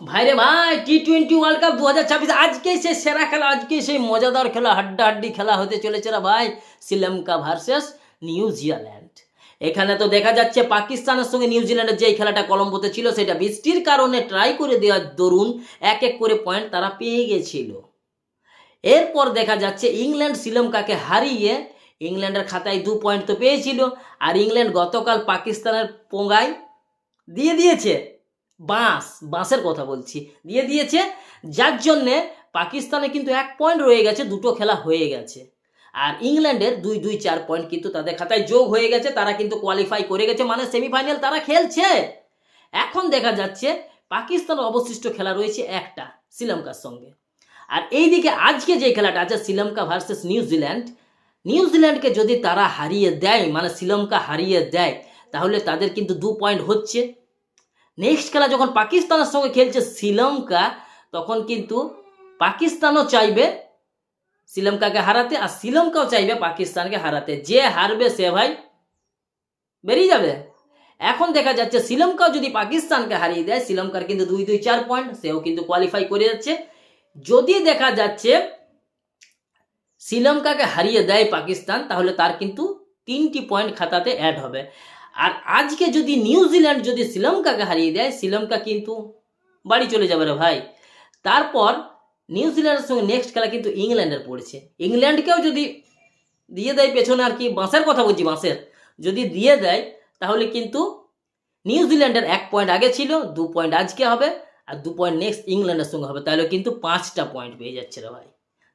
ভাইরে ভাই, টি-20 world cup 2026 আজকেই সেই সেরা খেলা, আজকেই সেই মজাদার খেলা, হাড্ডাহাড্ডি খেলা হতে চলেছে রে ভাই। Sri Lanka versus New Zealand. এখানে তো দেখা যাচ্ছে পাকিস্তানের সঙ্গে নিউজিল্যান্ডের যে খেলাটা কলম্বোতে ছিল সেটা বৃষ্টির কারণে ট্রাই করে দেওয়ার দরুন এক এক করে পয়েন্ট তারা পেয়ে গেছিল। এরপর দেখা যাচ্ছে ইংল্যান্ড শ্রীলঙ্কাকে হারিয়ে ইংল্যান্ডের খাতায় 2 পয়েন্ট তো পেয়েছিল, আর ইংল্যান্ড গতকাল পাকিস্তানের পোঙ্গায় দিয়ে দিয়েছে বাঁশের কথা বলছি, দিয়ে দিয়েছে, যার জন্যে পাকিস্তানে কিন্তু 1 পয়েন্ট রয়ে গেছে, দুটো খেলা হয়ে গেছে। আর ইংল্যান্ডের 2-4 পয়েন্ট কিন্তু তাদের খাতায় যোগ হয়ে গেছে, তারা কিন্তু কোয়ালিফাই করে গেছে, মানে সেমিফাইনাল তারা খেলছে। এখন দেখা যাচ্ছে পাকিস্তানের অবশিষ্ট খেলা রয়েছে একটা শ্রীলঙ্কার সঙ্গে। আর এইদিকে আজকে যে খেলাটা আছে শ্রীলঙ্কা ভার্সেস নিউজিল্যান্ডকে যদি তারা হারিয়ে দেয়, মানে শ্রীলঙ্কা হারিয়ে দেয়, তাহলে তাদের কিন্তু 2 পয়েন্ট হচ্ছে। নেক্সট খেলা যখন পাকিস্তানের সঙ্গে খেলছে শ্রীলঙ্কা, তখন কিন্তু পাকিস্তানও চাইবে শ্রীলঙ্কাকে হারাতে, আর শ্রীলঙ্কাও চাইবে পাকিস্তানকে হারাতে। যে হারবে সে ভাই বেরিয়ে যাবে। এখন দেখা যাচ্ছে শ্রীলঙ্কাও যদি পাকিস্তানকে হারিয়ে দেয়, শ্রীলঙ্কার কিন্তু 2-4 পয়েন্ট, সেও কিন্তু কোয়ালিফাই করে যাচ্ছে। যদি দেখা যাচ্ছে শ্রীলঙ্কাকে হারিয়ে দেয় পাকিস্তান, তাহলে তার কিন্তু 3টি পয়েন্ট খাতাতে অ্যাড হবে। আর আজকে যদি নিউজিল্যান্ড যদি শ্রীলঙ্কাকে হারিয়ে দেয়, শ্রীলঙ্কা কিন্তু বাড়ি চলে যাবে রে ভাই। তারপর নিউজিল্যান্ডের সঙ্গে নেক্সট খেলা কিন্তু ইংল্যান্ডের পড়েছে। ইংল্যান্ডকেও যদি দিয়ে দেয় পেছনে, আর কি বাঁশের কথা বলছি, বাঁশের যদি দিয়ে দেয়, তাহলে কিন্তু নিউজিল্যান্ডের 1 পয়েন্ট আগে ছিল, 2 পয়েন্ট আজকে হবে, আর 2 পয়েন্ট নেক্সট ইংল্যান্ডের সঙ্গে হবে, তাহলে কিন্তু 5টা পয়েন্ট পেয়ে যাচ্ছে রে ভাই।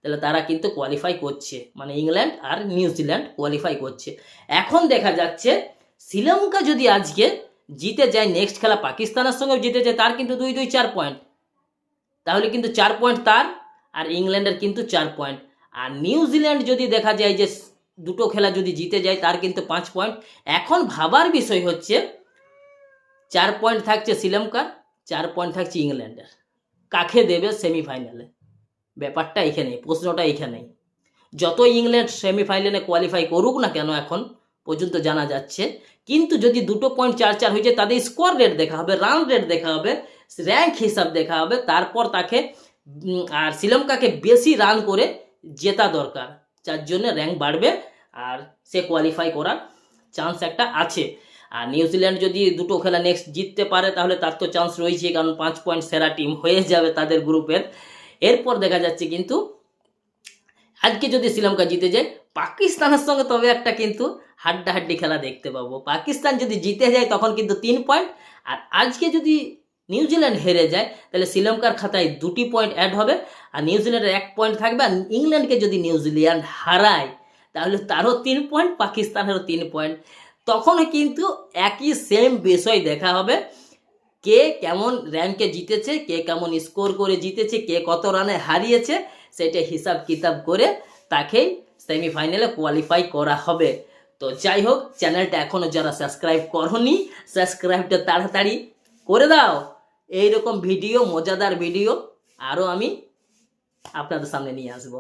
তাহলে তারা কিন্তু কোয়ালিফাই করছে, মানে ইংল্যান্ড আর নিউজিল্যান্ড কোয়ালিফাই করছে। এখন দেখা যাচ্ছে শ্রীলঙ্কা যদি আজকে জিতে যায়, নেক্সট খেলা পাকিস্তানের সঙ্গে জিতে যায়, তার কিন্তু 2-4 পয়েন্ট, তাহলে কিন্তু 4 পয়েন্ট তার, আর ইংল্যান্ডের কিন্তু 4 পয়েন্ট। আর নিউজিল্যান্ড যদি দেখা যায় যে দুটো খেলা যদি জিতে যায়, তার কিন্তু 5 পয়েন্ট। এখন ভাবার বিষয় হচ্ছে 4 পয়েন্ট থাকছে শ্রীলঙ্কার, 4 পয়েন্ট থাকছে ইংল্যান্ডের, কাকে দেবে সেমিফাইনালে? ব্যাপারটা এখানেই, প্রশ্নটা এখানেই। যত ইংল্যান্ড সেমিফাইনালে কোয়ালিফাই করুক না কেন, এখন পর্যন্ত জানা যাচ্ছে, কিন্তু যদি দুটো পয়েন্ট 4-4 হয়ে যায়, তাদের স্কোর রেট দেখা হবে, রান রেট দেখা হবে, র্যাঙ্ক হিসাব দেখা হবে, তারপর তাকে আর শ্রীলঙ্কাকে বেশি রান করে জেতা দরকার, যার জন্য র্যাঙ্ক বাড়বে আর সে কোয়ালিফাই করার চান্স একটা আছে। আর নিউজিল্যান্ড যদি দুটো খেলা নেক্সট জিততে পারে, তাহলে তার তো চান্স রয়েছে, কারণ 5 পয়েন্ট সেরা টিম হয়ে যাবে তাদের গ্রুপের। এরপর দেখা যাচ্ছে কিন্তু আজকে যদি শ্রীলঙ্কা জিতে যায়, পাকিস্তানের সঙ্গে তবে একটা কিন্তু হাড্ডাহাড্ডি খেলা দেখতে পাবো। পাকিস্তান যদি জিতে যায় তখন কিন্তু 3 পয়েন্ট, আর আজকে যদি নিউজিল্যান্ড হেরে যায়, তাহলে শ্রীলঙ্কার খাতায় 2টি পয়েন্ট অ্যাড হবে, আর নিউজিল্যান্ডের 1 পয়েন্ট থাকবে। আর ইংল্যান্ডকে যদি নিউজিল্যান্ড হারায়, তাহলে তারও 3 পয়েন্ট, পাকিস্তানেরও 3 পয়েন্ট। তখন কিন্তু একই সেম বিষয় দেখা হবে, কে কেমন র্যাঙ্কে জিতেছে, কে কেমন স্কোর করে জিতেছে, কে কত রানে হারিয়েছে, সেটা হিসাব কিতাব করে তাকেই সেমিফাইনালে কোয়ালিফাই করা হবে। তো যাই হোক, চ্যানেলটা এখনও যারা সাবস্ক্রাইব করনি, সাবস্ক্রাইবটা তাড়াতাড়ি করে দাও। এইরকম ভিডিও, মজাদার ভিডিও আরও আমি আপনাদের সামনে নিয়ে আসবো।